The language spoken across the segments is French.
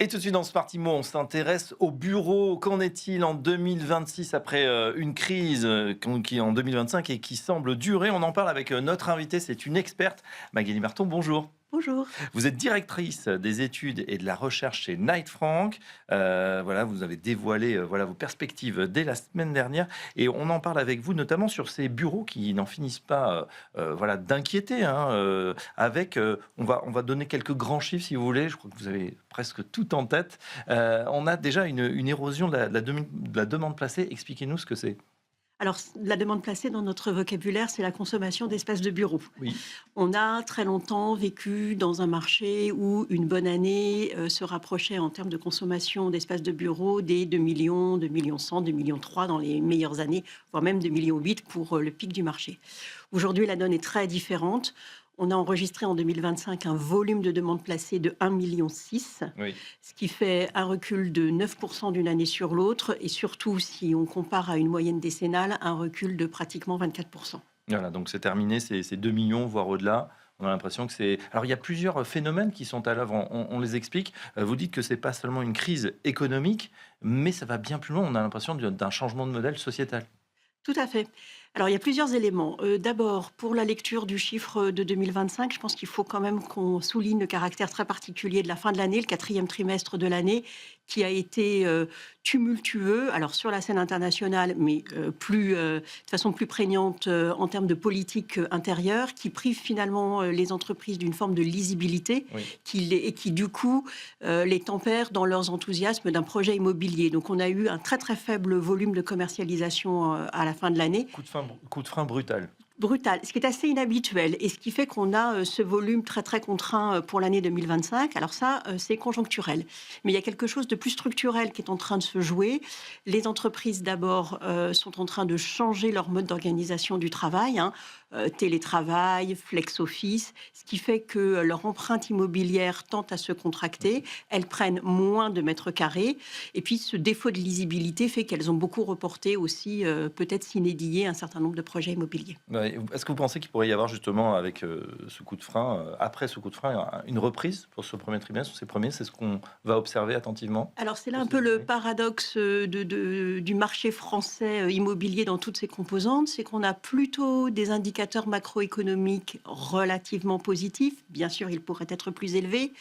Et tout de suite dans ce Smartimo, on s'intéresse au bureau. Qu'en est-il en 2026 après une crise qui en 2025 et qui semble durer? On en parle avec notre invitée, c'est une experte, Magali Marton, bonjour. Bonjour. Vous êtes directrice des études et de la recherche chez Knight Frank. Voilà, vous avez dévoilé voilà, vos perspectives dès la semaine dernière. Et on en parle avec vous notamment sur ces bureaux qui n'en finissent pas voilà, d'inquiéter. Hein, on va donner quelques grands chiffres si vous voulez. Je crois que vous avez presque tout en tête. On a déjà une érosion de la demande placée. Expliquez-nous ce que c'est. Alors, la demande placée dans notre vocabulaire, c'est la consommation d'espace de bureau. Oui, On a très longtemps vécu dans un marché où une bonne année se rapprochait en termes de consommation d'espace de bureau des 2 millions, 2 millions 100, 2 millions 3 dans les meilleures années, voire même 2 millions 8 pour le pic du marché. Aujourd'hui, la donne est très différente. On a enregistré en 2025 un volume de demande placée de 1,6 million, oui. ce qui fait un recul de 9% d'une année sur l'autre, et surtout, si on compare à une moyenne décennale, un recul de pratiquement 24%. Voilà, donc c'est terminé, c'est 2 millions, voire au-delà. On a l'impression que c'est... Alors, il y a plusieurs phénomènes qui sont à l'œuvre, on les explique. Vous dites que c'est pas seulement une crise économique, mais ça va bien plus loin. On a l'impression d'un changement de modèle sociétal. Tout à fait. Alors, il y a plusieurs éléments. D'abord, pour la lecture du chiffre de 2025, je pense qu'il faut quand même qu'on souligne le caractère très particulier de la fin de l'année, le quatrième trimestre de l'année, qui a été tumultueux, alors sur la scène internationale, mais de façon plus prégnante en termes de politique intérieure, qui prive finalement les entreprises d'une forme de lisibilité Oui. et qui, du coup, les tempère dans leurs enthousiasmes d'un projet immobilier. Donc, on a eu un très, très faible volume de commercialisation à la fin de l'année. Coup de frein brutal. Brutal, ce qui est assez inhabituel et ce qui fait qu'on a ce volume très très contraint pour l'année 2025. Alors ça, c'est conjoncturel. Mais il y a quelque chose de plus structurel qui est en train de se jouer. Les entreprises d'abord sont en train de changer leur mode d'organisation du travail, hein. Télétravail, flex office, ce qui fait que leur empreinte immobilière tend à se contracter. Elles prennent moins de mètres carrés. Et puis ce défaut de lisibilité fait qu'elles ont beaucoup reporté aussi, peut-être s'inédier un certain nombre de projets immobiliers. Ouais, est-ce que vous pensez qu'il pourrait y avoir justement, avec ce coup de frein, après ce coup de frein, une reprise pour ce premier trimestre ou ces premiers? C'est ce qu'on va observer attentivement Alors c'est là pour un ces peu le derniers. paradoxe du marché français immobilier dans toutes ses composantes, c'est qu'on a plutôt des indicateurs macroéconomiques relativement positifs. Bien sûr, ils pourraient être plus élevés,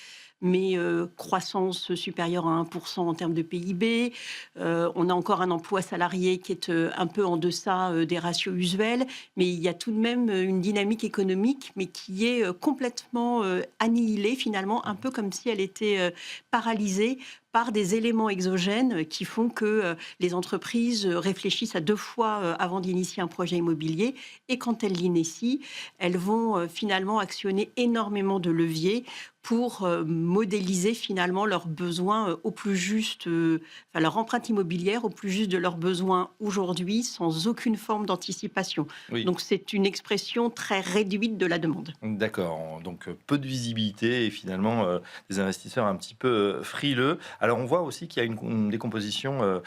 mais croissance supérieure à 1% en termes de PIB. On a encore un emploi salarié qui est un peu en deçà des ratios usuels, mais il y a tout de même une dynamique économique, mais qui est complètement annihilée finalement, un peu comme si elle était paralysée par des éléments exogènes qui font que les entreprises réfléchissent à deux fois avant d'initier un projet immobilier. Et quand elles l'initient, elles vont finalement actionner énormément de leviers pour modéliser finalement leurs besoins au plus juste, enfin, leur empreinte immobilière au plus juste de leurs besoins aujourd'hui, sans aucune forme d'anticipation. Oui. Donc c'est une expression très réduite de la demande. D'accord, donc peu de visibilité et finalement des investisseurs un petit peu frileux. Alors on voit aussi qu'il y a une décomposition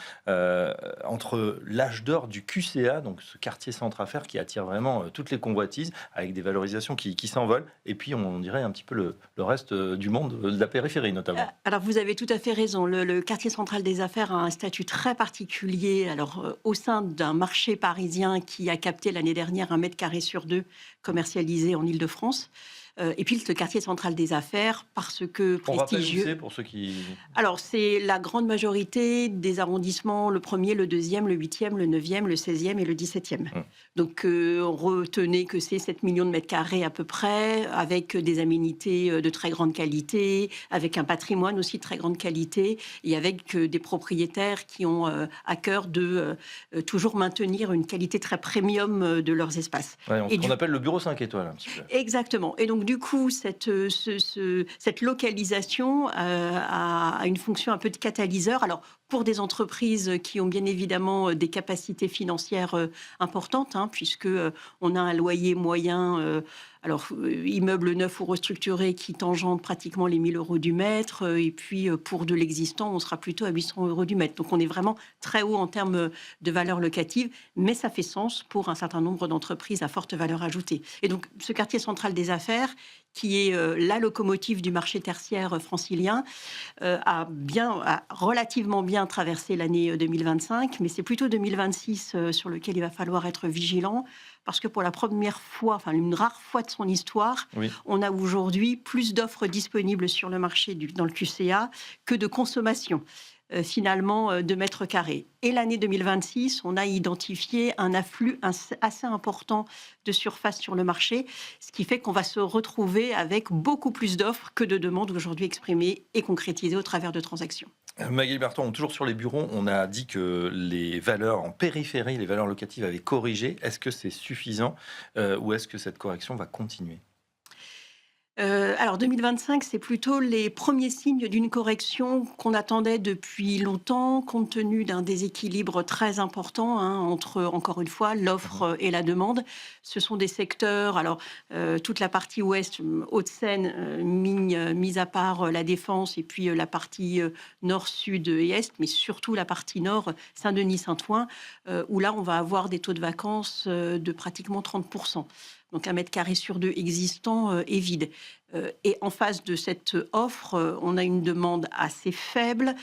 entre l'âge d'or du QCA, donc ce quartier centre affaires qui attire vraiment toutes les convoitises, avec des valorisations qui s'envolent, et puis on dirait un petit peu le reste du monde, de la périphérie notamment. Alors, vous avez tout à fait raison. Le quartier central des affaires a un statut très particulier. Alors, au sein d'un marché parisien qui a capté l'année dernière 1 mètre carré sur 2 commercialisé en Île-de-France. Et puis, le quartier central des affaires, parce que On rappelle où prestigieux. c'est pour ceux qui... Alors, c'est la grande majorité des arrondissements, le premier, le deuxième, le huitième, le neuvième, le 16e et le 17e. Hum. Donc, retenez que c'est 7 millions de mètres carrés à peu près, avec des aménités de très grande qualité, avec un patrimoine aussi de très grande qualité, et avec des propriétaires qui ont à cœur de toujours maintenir une qualité très premium de leurs espaces. Ouais, ce Et qu'on du appelle le bureau 5 étoiles un petit peu. Exactement. Et donc, du coup, cette localisation a une fonction un peu de catalyseur. Alors, pour des entreprises qui ont bien évidemment des capacités financières importantes, hein, puisque on a un loyer moyen, immeuble neuf ou restructuré qui tangente pratiquement les 1 000 euros du mètre, et puis pour de l'existant, on sera plutôt à 800 euros du mètre. Donc, on est vraiment très haut en termes de valeur locative, mais ça fait sens pour un certain nombre d'entreprises à forte valeur ajoutée. Et donc, ce quartier central des affaires, qui est la locomotive du marché tertiaire francilien, a relativement bien traversé l'année 2025, mais c'est plutôt 2026 sur lequel il va falloir être vigilant, parce que pour la première fois, enfin une rare fois de son histoire, Oui. on a aujourd'hui plus d'offres disponibles sur le marché dans le QCA que de consommation. Finalement de mètres carrés. Et l'année 2026, on a identifié un afflux assez important de surface sur le marché, ce qui fait qu'on va se retrouver avec beaucoup plus d'offres que de demandes aujourd'hui exprimées et concrétisées au travers de transactions. Magali Berton, toujours sur les bureaux, on a dit que les valeurs en périphérie, les valeurs locatives avaient corrigé. Est-ce que c'est suffisant ou est-ce que cette correction va continuer? Alors 2025, c'est plutôt les premiers signes d'une correction qu'on attendait depuis longtemps, compte tenu d'un déséquilibre très important, hein, entre, encore une fois, Mhm. l'offre et la demande. Ce sont des secteurs, alors toute la partie ouest, Hauts-de-Seine, mise à part la Défense, et puis la partie nord, sud et est, mais surtout la partie nord, Saint-Denis, Saint-Ouen, où là, on va avoir des taux de vacances de pratiquement 30%. Donc 1 mètre carré sur 2 existant est vide. Et en face de cette offre, on a une demande assez faible,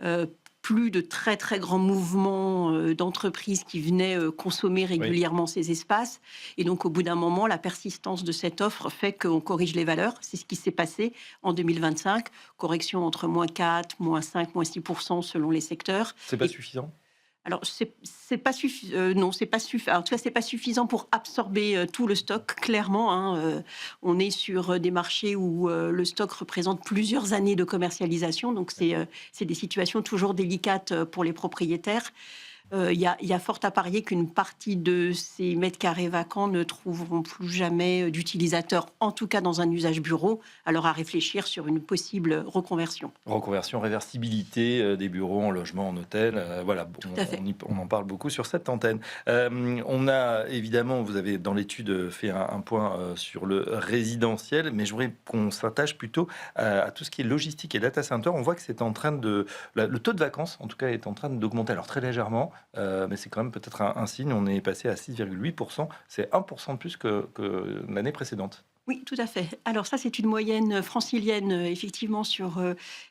heu, plus de très, très grands mouvements, d'entreprises qui venaient, consommer Oui. régulièrement ces espaces, et donc au bout d'un moment, la persistance de cette offre fait qu'on corrige les valeurs. C'est ce qui s'est passé en 2025, correction entre -4, -5, -6% selon les secteurs. C'est pas Et suffisant? alors, c'est pas non, c'est pas en tout cas, c'est pas suffisant pour absorber, tout le stock, clairement, hein, on est sur, des marchés où, le stock représente plusieurs années de commercialisation, donc c'est des situations toujours délicates, pour les propriétaires. Il y a fort à parier qu'une partie de ces mètres carrés vacants ne trouveront plus jamais, d'utilisateurs, en tout cas dans un usage bureau, alors à réfléchir sur une possible reconversion. Reconversion, réversibilité des bureaux en logement, en hôtel. Voilà, bon, Tout à fait. on en parle beaucoup sur cette antenne. On a évidemment, vous avez dans l'étude fait un point sur le résidentiel, mais je voudrais qu'on s'attache plutôt à tout ce qui est logistique et data center. On voit que c'est en train de... le taux de vacances, en tout cas, est en train d'augmenter. Alors très légèrement, mais c'est quand même peut-être un signe. On est passé à 6,8%. C'est 1% de plus que l'année précédente. Oui, tout à fait. Alors ça, c'est une moyenne francilienne, effectivement, sur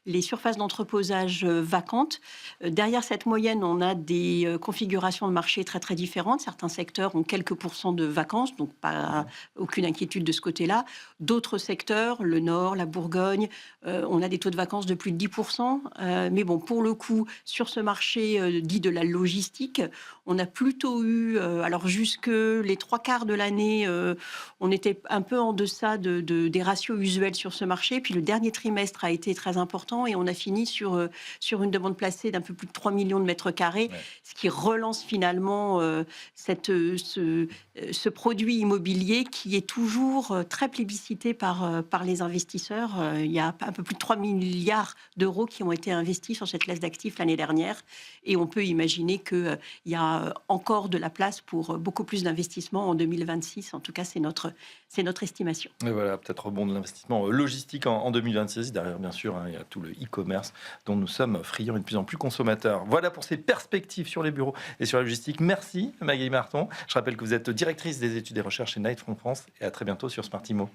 les surfaces d'entreposage vacantes. Derrière cette moyenne, on a des configurations de marché très, très différentes. Certains secteurs ont quelques pourcents de vacances, donc pas aucune inquiétude de ce côté-là. D'autres secteurs, le Nord, la Bourgogne, on a des taux de vacances de plus de 10%. Mais bon, pour le coup, sur ce marché dit de la logistique, on a plutôt eu, alors jusque les trois quarts de l'année, on était un peu en deçà des ratios usuels sur ce marché. Puis le dernier trimestre a été très important et on a fini sur une demande placée d'un peu plus de 3 millions de mètres carrés, Ouais. ce qui relance finalement ce produit immobilier qui est toujours très plébiscité par les investisseurs. Il y a un peu plus de 3 milliards d'euros qui ont été investis sur cette classe d'actifs l'année dernière, et on peut imaginer qu'il y a encore de la place pour beaucoup plus d'investissements en 2026. En tout cas, c'est notre estimation. Et voilà, peut-être rebond de l'investissement logistique en 2026. Derrière, bien sûr, hein, il y a tout le e-commerce dont nous sommes friands et de plus en plus consommateurs. Voilà pour ces perspectives sur les bureaux et sur la logistique. Merci Magali Marton. Je rappelle que vous êtes directrice des études et recherches chez Knight Frank France, et à très bientôt sur Smart Imo.